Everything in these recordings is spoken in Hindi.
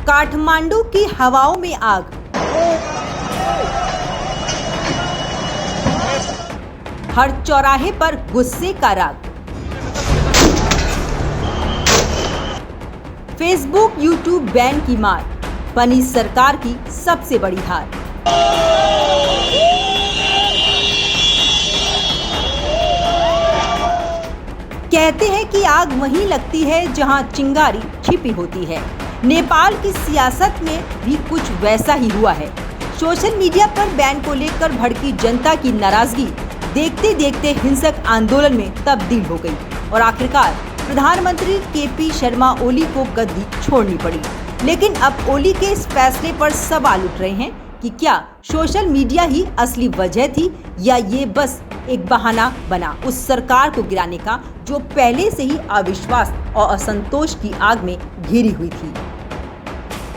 काठमांडू की हवाओं में आग। हर चौराहे पर गुस्से का राग। फेसबुक, यूट्यूब बैन की मार, बनी सरकार की सबसे बड़ी हार। कहते हैं कि आग वहीं लगती है जहां चिंगारी छिपी होती है। नेपाल की सियासत में भी कुछ वैसा ही हुआ है। सोशल मीडिया पर बैन को लेकर भड़की जनता की नाराजगी देखते देखते हिंसक आंदोलन में तब्दील हो गई और आखिरकार प्रधानमंत्री केपी शर्मा ओली को गद्दी छोड़नी पड़ी। लेकिन अब ओली के इस फैसले पर सवाल उठ रहे हैं कि क्या सोशल मीडिया ही असली वजह थी या ये बस एक बहाना बना उस सरकार को गिराने का जो पहले से ही अविश्वास और असंतोष की आग में घिरी हुई थी।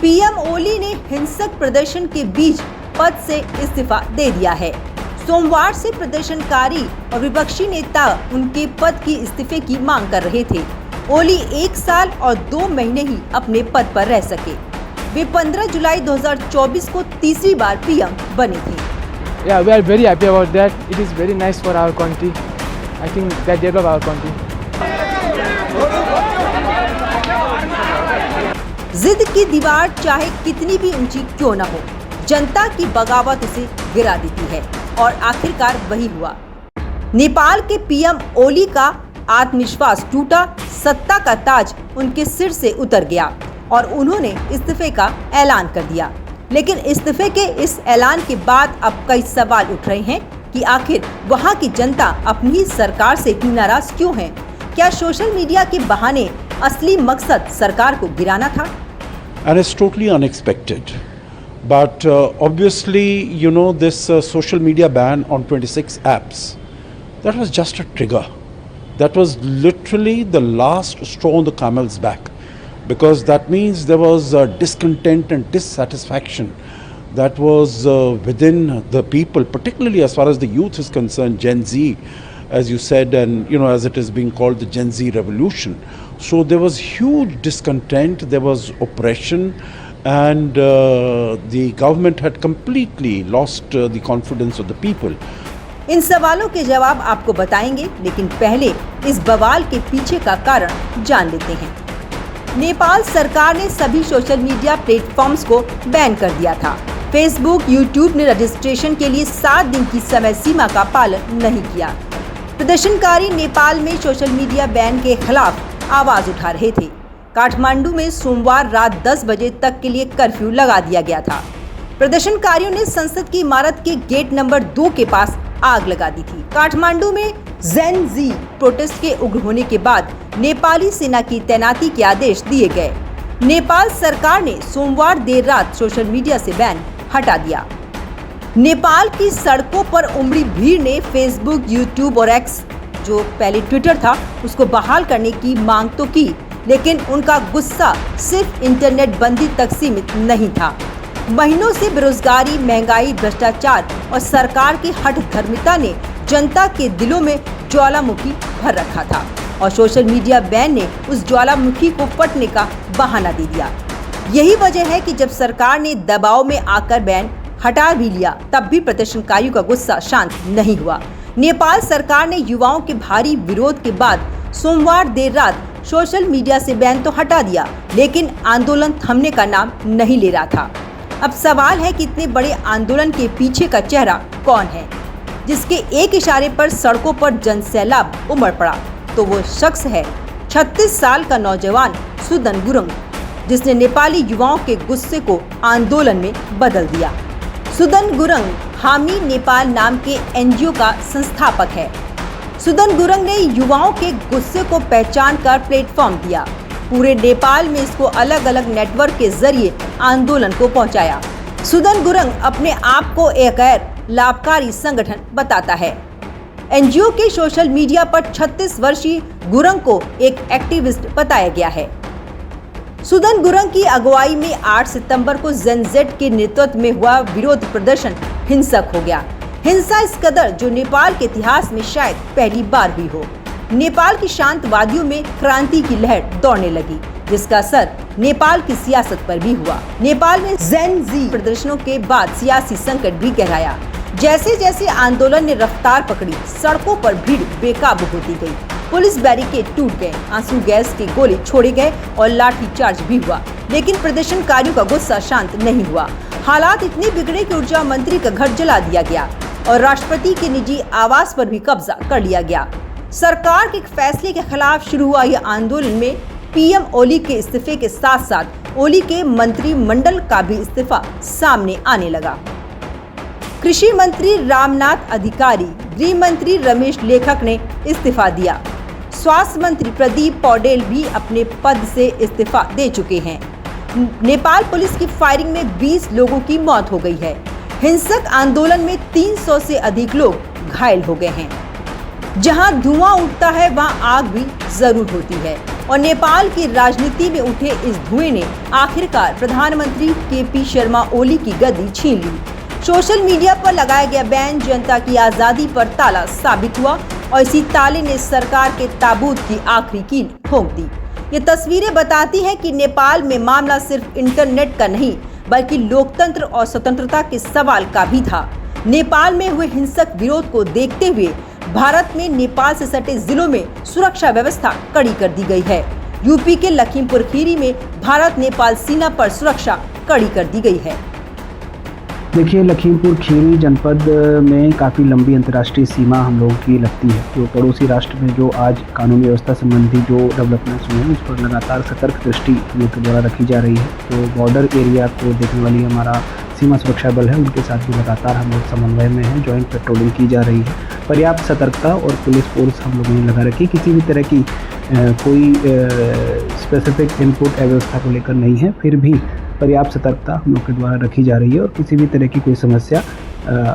पीएम ओली ने हिंसक प्रदर्शन के बीच पद से इस्तीफा दे दिया है। सोमवार से प्रदर्शनकारी और विपक्षी नेता उनके पद की इस्तीफे की मांग कर रहे थे। ओली 1 साल और 2 महीने ही अपने पद पर रह सके। वे 15 जुलाई 2024 को तीसरी बार पीएम बने थे। Yeah, we are very happy about that. It is very nice for our country. I think that develop our country. जिद की दीवार चाहे कितनी भी ऊंची क्यों न हो, जनता की बगावत उसे गिरा देती है और आखिरकार वही हुआ। नेपाल के पीएम ओली का आत्मविश्वास टूटा, सत्ता का ताज उनके सिर से उतर गया और उन्होंने इस्तीफे का ऐलान कर दिया। लेकिन इस्तीफे के इस ऐलान के बाद अब कई सवाल उठ रहे हैं कि आखिर वहां की जनता अपनी सरकार से इतनी नाराज क्यों है? क्या सोशल मीडिया के बहाने असली मकसद सरकार को गिराना था? And it's totally unexpected. But obviously, you know, this social media ban on 26 apps, that was just a trigger. That was literally the last straw on the camel's back. Because that means there was discontent and dissatisfaction that was within the people, particularly as far as the youth is concerned, Gen Z, as you said, and you know, as it is being called, the Gen Z revolution. So there was huge discontent, there was oppression, and the government had completely lost the confidence of the people. इन सवालों के जवाब आपको बताएंगे, लेकिन पहले इस बवाल के पीछे का कारण जान लेते हैं। नेपाल सरकार ने सभी सोशल मीडिया प्लेटफॉर्म्स को बैन कर दिया था। फेसबुक, यूट्यूब ने रजिस्ट्रेशन के लिए 7 दिन की समय सीमा का पालन नहीं किया। प्रदर्शनकारी नेपाल में सोशल मीडिया बैन के खिलाफ आवाज उठा रहे थे। काठमांडू में सोमवार रात 10 बजे तक के लिए कर्फ्यू लगा दिया गया था। प्रदर्शनकारियों ने संसद की इमारत के गेट नंबर 2 के पास आग लगा दी थी। काठमांडू में जेन जी प्रोटेस्ट के उग्र होने के बाद नेपाली सेना की तैनाती के आदेश दिए गए। नेपाल सरकार ने सोमवार देर रात सोशल मीडिया से बैन हटा दिया। नेपाल की सड़कों पर उमड़ी भीड़ ने फेसबुक, यूट्यूब और एक्स, जो पहले ट्विटर था, उसको बहाल करने की मांग तो की, लेकिन उनका गुस्सा सिर्फ इंटरनेट बंदी तक सीमित नहीं था। महीनों से बेरोजगारी, महंगाई, भ्रष्टाचार और सरकार की हठधर्मिता ने जनता के दिलों में ज्वालामुखी भर रखा था और सोशल मीडिया बैन ने उस ज्वालामुखी को फटने का बहाना दे दिया। यही वजह है कि जब सरकार ने दबाव में आकर बैन हटा भी लिया, तब भी प्रदर्शनकारियों का गुस्सा शांत नहीं हुआ। नेपाल सरकार ने युवाओं के भारी विरोध के बाद सोमवार देर रात सोशल मीडिया से बैन तो हटा दिया, लेकिन आंदोलन थमने का नाम नहीं ले रहा था। अब सवाल है कि इतने बड़े आंदोलन के पीछे का चेहरा कौन है, जिसके एक इशारे पर सड़कों पर जनसैलाब उमड़ पड़ा? तो वो शख्स है 36 साल का नौजवान सुदन गुरुङ, जिसने नेपाली युवाओं के गुस्से को आंदोलन में बदल दिया। सुदन गुरुङ हामी नेपाल नाम के एनजीओ का संस्थापक है। सुदन गुरुङ ने युवाओं के गुस्से को पहचान कर प्लेटफॉर्म दिया। पूरे नेपाल में इसको अलग अलग नेटवर्क के जरिए आंदोलन को पहुंचाया। सुदन गुरुङ अपने आप को एक गैर लाभकारी संगठन बताता है। एनजीओ के सोशल मीडिया पर 36 वर्षीय गुरुङ को एक एक्टिविस्ट बताया गया है। सुदन गुरुङ की अगुवाई में 8 सितंबर को जेन जेड के नेतृत्व में हुआ विरोध प्रदर्शन हिंसक हो गया। हिंसा इस कदर जो नेपाल के इतिहास में शायद पहली बार हुई हो। नेपाल की शांतवादियों में क्रांति की लहर दौड़ने लगी। जिसका असर नेपाल की सियासत पर भी हुआ। नेपाल में जेन जी प्रदर्शनों के बाद सियासी संकट भी गहराया। जैसे जैसे आंदोलन ने रफ्तार पकड़ी, सड़कों पर भीड़ बेकाबू होती गई। पुलिस बैरिकेड टूट गए, आंसू गैस के गोले छोड़े गए और लाठीचार्ज भी हुआ, लेकिन प्रदर्शनकारियों का गुस्सा शांत नहीं हुआ। हालात इतने बिगड़े कि ऊर्जा मंत्री का घर जला दिया गया और राष्ट्रपति के निजी आवास पर भी कब्जा कर लिया गया। सरकार के फैसले के खिलाफ शुरू हुआ यह आंदोलन में पीएम ओली के इस्तीफे के साथ साथ ओली के मंत्रिमंडल का भी इस्तीफा सामने आने लगा। कृषि मंत्री रामनाथ अधिकारी, गृह मंत्री रमेश लेखक ने इस्तीफा दिया। स्वास्थ्य मंत्री प्रदीप पौडेल भी अपने पद से इस्तीफा दे चुके हैं। नेपाल पुलिस की फायरिंग में 20 लोगों की मौत हो गई है। हिंसक आंदोलन में 300 से अधिक लोग घायल हो गए हैं। जहां धुआं उठता है वहां आग भी जरूर होती है और नेपाल की राजनीति में उठे इस धुएं ने आखिरकार प्रधानमंत्री केपी शर्मा ओली की गद्दी छीन ली। सोशल मीडिया पर लगाया गया बैन जनता की आजादी पर ताला साबित हुआ और इसी ताले ने सरकार के ताबूत की आखिरी कील ठोक दी। ये तस्वीरें बताती हैं कि नेपाल में मामला सिर्फ इंटरनेट का नहीं बल्कि लोकतंत्र और स्वतंत्रता के सवाल का भी था। नेपाल में हुए हिंसक विरोध को देखते हुए भारत में नेपाल से सटे जिलों में सुरक्षा व्यवस्था कड़ी कर दी गई है। यूपी के लखीमपुर खीरी में भारत नेपाल सीमा पर सुरक्षा कड़ी कर दी गई है। देखिए, लखीमपुर खीरी जनपद में काफ़ी लंबी अंतर्राष्ट्रीय सीमा हम लोगों की लगती है। जो पड़ोसी राष्ट्र में जो आज कानून व्यवस्था संबंधी जो डेवलपमेंट्स हुए हैं उस पर लगातार सतर्क दृष्टि हम लोग के द्वारा रखी जा रही है। तो बॉर्डर एरिया को देखने वाली हमारा सीमा सुरक्षा बल है, उनके साथ भी लगातार हम लोग समन्वय में हैं। जॉइंट पेट्रोलिंग की जा रही है। पर्याप्त सतर्कता और पुलिस फोर्स हम लोगों ने लगा रखी। किसी भी तरह की कोई स्पेसिफिक इनपुट अव्यवस्था को लेकर नहीं है, फिर भी पर्याप्त सतर्कता हम लोग के द्वारा रखी जा रही है और किसी भी तरह की कोई समस्या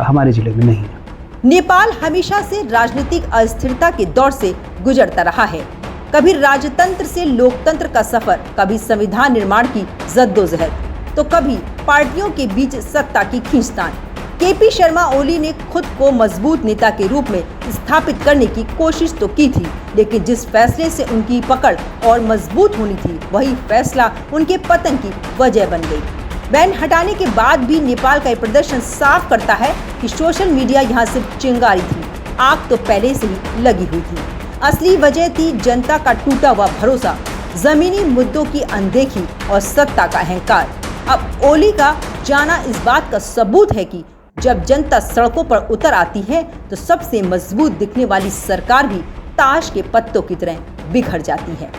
हमारे जिले में नहीं है। नेपाल हमेशा से राजनीतिक अस्थिरता के दौर से गुजरता रहा है। कभी राजतंत्र से लोकतंत्र का सफर, कभी संविधान निर्माण की जद्दोजहद, तो कभी पार्टियों के बीच सत्ता की खींचतान। केपी शर्मा ओली ने खुद को मजबूत नेता के रूप में स्थापित करने की कोशिश तो की थी, लेकिन जिस फैसले से उनकी पकड़ और मजबूत होनी थी वही फैसला उनके पतन की वजह बन गई। बैन हटाने के बाद भी नेपाल का ये प्रदर्शन साफ करता है कि सोशल मीडिया यहाँ सिर्फ चिंगारी थी, आग तो पहले से ही लगी हुई थी। असली वजह थी जनता का टूटा हुआ भरोसा, जमीनी मुद्दों की अनदेखी और सत्ता का अहंकार। अब ओली का जाना इस बात का सबूत है कि जब जनता सड़कों पर उतर आती है तो सबसे मजबूत दिखने वाली सरकार भी ताश के पत्तों की तरह बिखर जाती है।